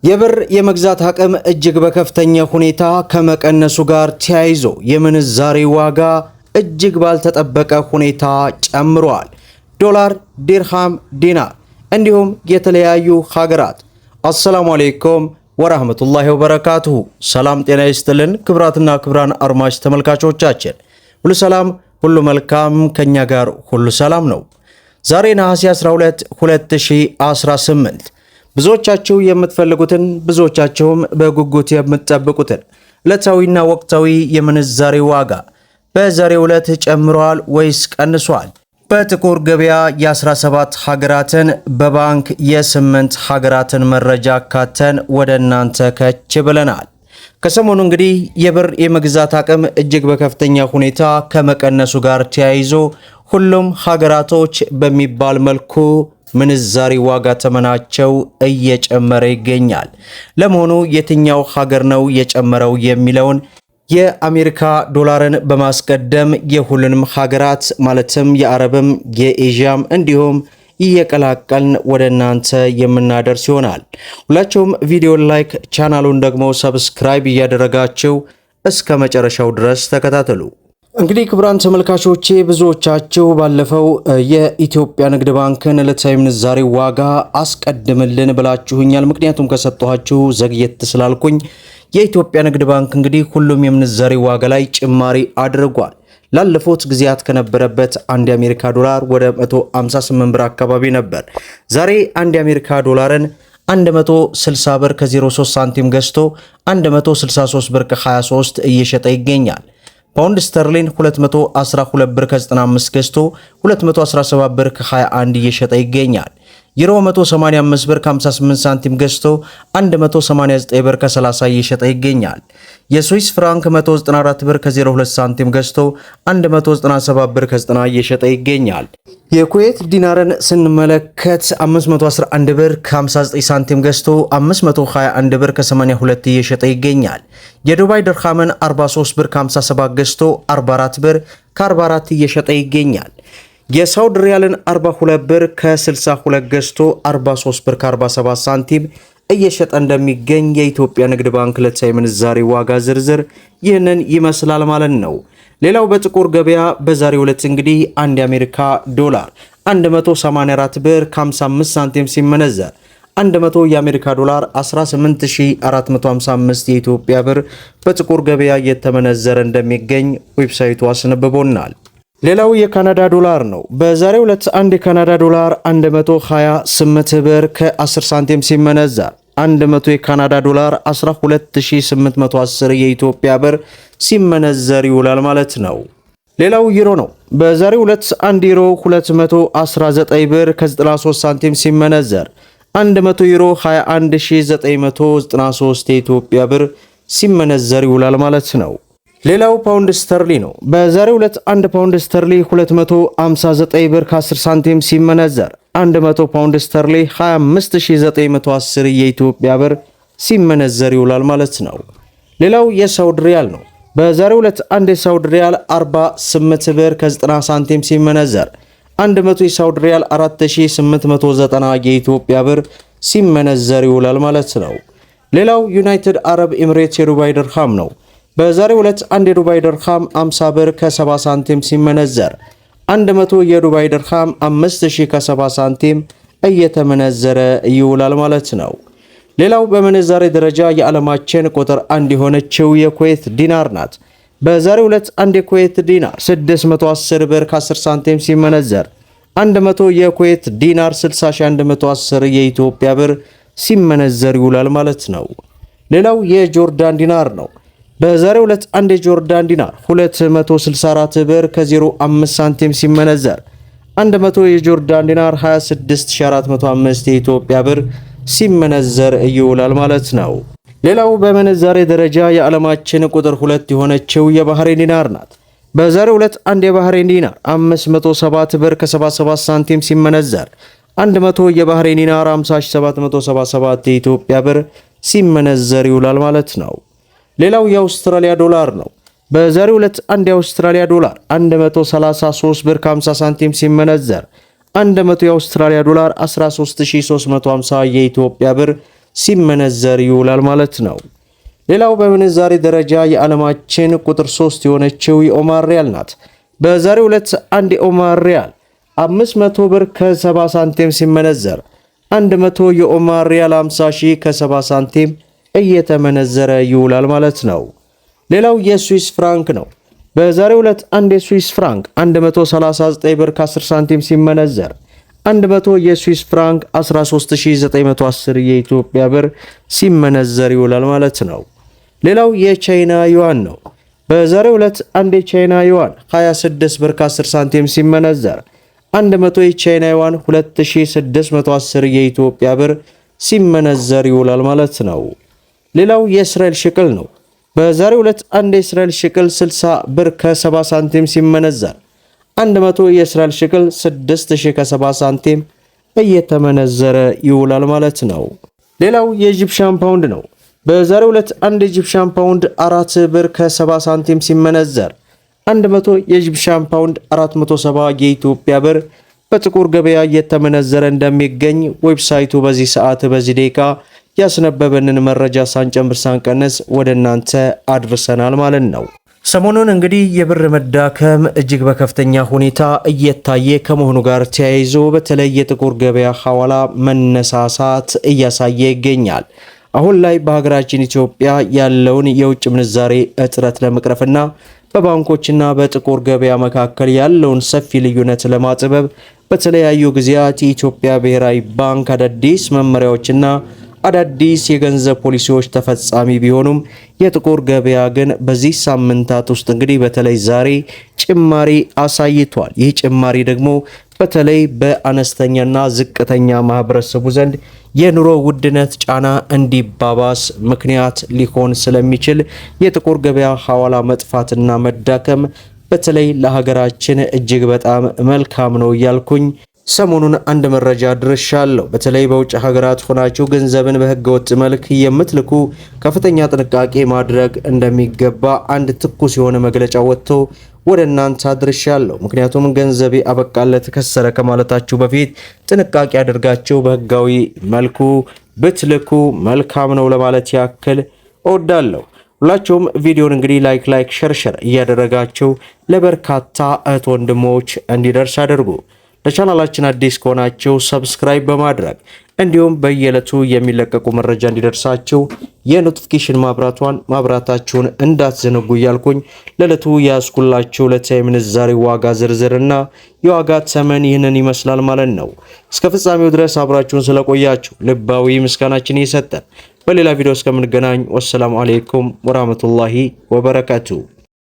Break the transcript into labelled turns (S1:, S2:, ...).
S1: የብር የመግዛት አቅም እጅግ በከፍተኛ ሁኔታ ከመቀነሱ ጋር ተያይዞ የምንዛሬ ዋጋ እጅግ ባልተጠበቀ ሁኔታ ጨምሯል። ዶላር፣ ዲርሃም፣ ዲናር እንዲሁም የተለያዩ ሀገራት። አሰላሙ አለይኩም ወራህመቱላሂ ወበረካቱሁ። ሰላም ጤና ይስጥልን ክብራትና ክብራን አድማጭ ተመልካቾቻችን ሁሉ ሰላም ሁሉ መልካም፣ ከኛ ጋር ሁሉ ሰላም ነው። ዛሬ ነሐሴ 12 2018 ብዙዎቻችሁ የምትፈልጉትን ብዙዎቻችሁም በጉጉት የምትጠብቁትን ዕለታዊና ወቅታዊ የምንዛሬ ዋጋ በዛሬው ዕለት ጨምሯል ወይስ ቀንሷል? በጥቁር ገበያ የ17 ሀገራትን በባንክ የ8 ሀገራትን መረጃ ካተን ወደ እናንተ ከች ብለናል። ከሰሞኑ እንግዲህ የብር የመግዛት አቅም እጅግ በከፍተኛ ሁኔታ ከመቀነሱ ጋር ተያይዞ ሁሉም ሀገራቶች በሚባል መልኩ ምንዛሪ ዋጋ ተመናቸው እየጨመረ ይገኛል። ለመሆኑ የትኛው ሀገር ነው የጨመረው የሚለውን የአሜሪካ ዶላርን በማስቀደም የሁሉንም ሀገራት ማለትም የአረብም የኤዥያም እንዲሁም እየቀላቀልን ወደ እናንተ የምናደርስ ይሆናል። ሁላችሁም ቪዲዮን ላይክ ቻናሉን ደግሞ ሰብስክራይብ እያደረጋችሁ እስከ መጨረሻው ድረስ ተከታተሉ። እንግዲህ ክቡራን ተመልካቾቼ ብዙዎቻችሁ ባለፈው የኢትዮጵያ ንግድ ባንክን ዕለታዊ ምንዛሬ ዋጋ አስቀድምልን ብላችሁኛል። ምክንያቱም ከሰጠኋችሁ ዘግየት ስላልኩኝ የኢትዮጵያ ንግድ ባንክ እንግዲህ ሁሉም የምንዛሬ ዋጋ ላይ ጭማሪ አድርጓል። ላለፉት ጊዜያት ከነበረበት አንድ የአሜሪካ ዶላር ወደ 158 ብር አካባቢ ነበር። ዛሬ አንድ የአሜሪካ ዶላርን 160 ብር ከ03 ሳንቲም ገዝቶ 163 ብር ከ23 እየሸጠ ይገኛል። ፓውንድ ስተርሊን 212 ብር ከ95 ገዝቶ 217 ብር ከ21 እየሸጠ ይገኛል። ዩሮ 185 ብር ከ58 ሳንቲም ገዝቶ 189 ብር ከ30 እየሸጠ ይገኛል። የስዊስ ፍራንክ 194 ብር ከ02 ሳንቲም ገዝቶ 197 ብር ከ90 እየሸጠ ይገኛል። የኩዌት ዲናርን ስንመለከት 511 ብር ከ59 ሳንቲም ገዝቶ 521 ብር ከ82 እየሸጠ ይገኛል። የዱባይ ድርሃምን 43 ብር ከ57 ገዝቶ 44 ብር ከ44 እየሸጠ ይገኛል። የሳውዲ ሪያልን 42 ብር ከ62 ገዝቶ 43 ብር ከ47 ሳንቲም እየሸጠ እንደሚገኝ የኢትዮጵያ ንግድ ባንክ ዕለታዊ ምንዛሬ ዋጋ ዝርዝር ይህንን ይመስላል ማለት ነው። ሌላው በጥቁር ገበያ በዛሬው ዕለት እንግዲህ አንድ የአሜሪካ ዶላር 184 ብር ከ55 ሳንቲም ሲመነዘር 100 የአሜሪካ ዶላር 18455 የኢትዮጵያ ብር በጥቁር ገበያ እየተመነዘረ እንደሚገኝ ዌብሳይቱ አስነብቦናል። ሌላው የካናዳ ዶላር ነው። በዛሬው ዕለት አንድ የካናዳ ዶላር 128 ብር ከ10 ሳንቲም ሲመነዘር 100 የካናዳ ዶላር 12810 የኢትዮጵያ ብር ሲመነዘር ይውላል ማለት ነው። ሌላው ዩሮ ነው። በዛሬው ዕለት 1 ዩሮ 219 ብር ከ93 ሳንቲም ሲመነዘር 100 ዩሮ 21993 የኢትዮጵያ ብር ሲመነዘር ይውላል ማለት ነው። ሌላው ፓውንድ ስተርሊ ነው። በዛሬው ዕለት 1 ፓውንድ ስተርሊ 259 ብር ከ10 ሳንቲም ሲመነዘር 100 ፓውንድ ስተርሊ 25910 የኢትዮጵያ ብር ሲመነዘር ይውላል ማለት ነው። ሌላው የሳውዲ ሪያል ነው። በዛሬው ዕለት 1 የሳውዲ ሪያል 48 ብር ከ90 ሳንቲም ሲመነዘር 100 የሳውዲ ሪያል 4890 የኢትዮጵያ ብር ሲመነዘር ይውላል ማለት ነው። ሌላው ዩናይትድ አረብ ኤሚሬትስ የዱባይ ድርሃም ነው። በዛሬው ዕለት 1 የዱባይ ድርሃም 50 ብር ከ70 ሳንቲም ሲመነዘር 100 የዱባይ ድርሃም 5000 ከ70 ሳንቲም እየተመነዘረ ይውላል ማለት ነው። ሌላው በምንዛሬ ደረጃ የዓለማችን ቁጥር 1 የሆነችው የኩዌት ዲናር ናት። በዛሬው ዕለት 1 የኩዌት ዲናር 610 ብር ከ10 ሳንቲም ሲመነዘር 100 የኩዌት ዲናር 60110 የኢትዮጵያ ብር ሲመነዘር ይውላል ማለት ነው። ሌላው የጆርዳን ዲናር ነው። በዛሬው ዕለት 1 የጆርዳን ዲናር 264 ብር ከ05 ሳንቲም ሲመነዘር 100 የጆርዳን ዲናር 26405 የኢትዮጵያ ብር ሲመነዘር ይውላል ማለት ነው። ሌላው በምንዛሬ ደረጃ የዓለማችን ቁጥር 2 የሆነችው የባህሬን ዲናር ናት። በዛሬው ዕለት 1 የባህሬን ዲናር 507 ብር ከ77 ሳንቲም ሲመነዘር 100 የባህሬን ዲናር 50777 የኢትዮጵያ ብር ሲመነዘር ይውላል ማለት ነው። ሌላው የአውስትራሊያ ዶላር ነው። በዛሬው ዕለት አንድ የአውስትራሊያ ዶላር 133 ብር ከ50 ሳንቲም ሲመነዘር 100 የአውስትራሊያ ዶላር 13350 የኢትዮጵያ ብር ሲመነዘር ይውላል ማለት ነው። ሌላው በምንዛሬ ደረጃ የዓለማችን ቁጥር 3 የሆነችው የኦማር ሪያል ናት። በዛሬው ዕለት አንድ የኦማር ሪያል 500 ብር ከ70 ሳንቲም ሲመነዘር 100 የኦማር ሪያል 50 ሺህ ከ70 ሳንቲም እየተመነዘረ ይውላል ማለት ነው። ሌላው የስዊስ ፍራንክ ነው። በዛሬው ዕለት አንድ የስዊስ ፍራንክ 139 ብር ከ10 ሳንቲም ሲመነዘር 100 የስዊስ ፍራንክ 13910 የኢትዮጵያ ብር ሲመነዘር ይውላል ማለት ነው። ሌላው የቻይና ዩዋን ነው። በዛሬው ዕለት አንድ የቻይና ዩዋን 26 ብር ከ10 ሳንቲም ሲመነዘር 100 የቻይና ዩዋን 2610 የኢትዮጵያ ብር ሲመነዘር ይውላል ማለት ነው። ሌላው የእስራኤል ሽቅል ነው። በዛሬው ዕለት አንድ የእስራኤል ሽቅል 60 ብር ከ70 ሳንቲም ሲመነዘር 100 የእስራኤል ሽቅል 6000 ከ70 ሳንቲም እየተመነዘረ ይውላል ማለት ነው። ሌላው የኢጂፕሽያን ፓውንድ ነው። በዛሬው ዕለት አንድ የኢጂፕሽያን ፓውንድ 4 ብር ከ70 ሳንቲም ሲመነዘር 100 የኢጂፕሽያን ፓውንድ 470 የኢትዮጵያ ብር በጥቁር ገበያ እየተመነዘረ እንደሚገኝ ዌብሳይቱ በዚህ ሰዓት በዚህ ደቂቃ ያስነበበንን መረጃ ሳንጨምር ሳንቀንስ ወደ እናንተ አድርሰናል ማለት ነው። ሰሞኑን እንግዲህ የብር መዳከም እጅግ በከፍተኛ ሁኔታ እየታየ ከመሆኑ ጋር ተያይዞ በተለይ የጥቁር ገበያ ሐዋላ መነሳሳት እያሳየ ይገኛል። አሁን ላይ በሀገራችን ኢትዮጵያ ያለውን የውጭ ምንዛሬ እጥረት ለመቅረፍና በባንኮችና በጥቁር ገበያ መካከል ያለውን ሰፊ ልዩነት ለማጥበብ በተለያዩ ጊዜያት የኢትዮጵያ ብሔራዊ ባንክ አዳዲስ መመሪያዎችና አዳዲስ የገንዘብ ፖሊሲዎች ተፈጻሚ ቢሆኑም የጥቁር ገበያ ግን በዚህ ሳምንታት ውስጥ እንግዲህ በተለይ ዛሬ ጭማሪ አሳይቷል። ይህ ጭማሪ ደግሞ በተለይ በአነስተኛና ዝቅተኛ ማህበረሰቡ ዘንድ የኑሮ ውድነት ጫና እንዲባባስ ምክንያት ሊሆን ስለሚችል የጥቁር ገበያ ሐዋላ መጥፋትና መዳከም በተለይ ለሀገራችን እጅግ በጣም መልካም ነው እያልኩኝ ሰሞኑን አንድ መረጃ ድርሻለሁ። በተለይ በውጭ ሀገራት ሆናችሁ ገንዘብን በህገወጥ መልክ የምትልኩ ከፍተኛ ጥንቃቄ ማድረግ እንደሚገባ አንድ ትኩስ የሆነ መግለጫ ወጥቶ ወደ እናንተ አድርሻለሁ። ምክንያቱም ገንዘቤ አበቃለት ከሰረ ከማለታችሁ በፊት ጥንቃቄ አድርጋችሁ በህጋዊ መልኩ ብትልኩ መልካም ነው ለማለት ያክል እወዳለሁ። ሁላችሁም ቪዲዮን እንግዲህ ላይክ ሸር እያደረጋችሁ ለበርካታ እህት ወንድሞች እንዲደርስ አድርጉ። ለቻናላችን አዲስ ከሆናችሁ ሰብስክራይብ በማድረግ እንዲሁም በየዕለቱ የሚለቀቁ መረጃ እንዲደርሳችሁ የኖቲፊኬሽን ማብራታችሁን እንዳትዘነጉ እያልኩኝ ለዕለቱ ያስኩላችሁ ዕለታዊ ምንዛሬ ዋጋ ዝርዝርና የዋጋ ተመን ይህንን ይመስላል ማለት ነው። እስከ ፍጻሜው ድረስ አብራችሁን ስለቆያችሁ ልባዊ ምስጋናችን እየሰጠን በሌላ ቪዲዮ እስከምንገናኝ ወሰላሙ አለይኩም ወራህመቱላሂ ወበረካቱ።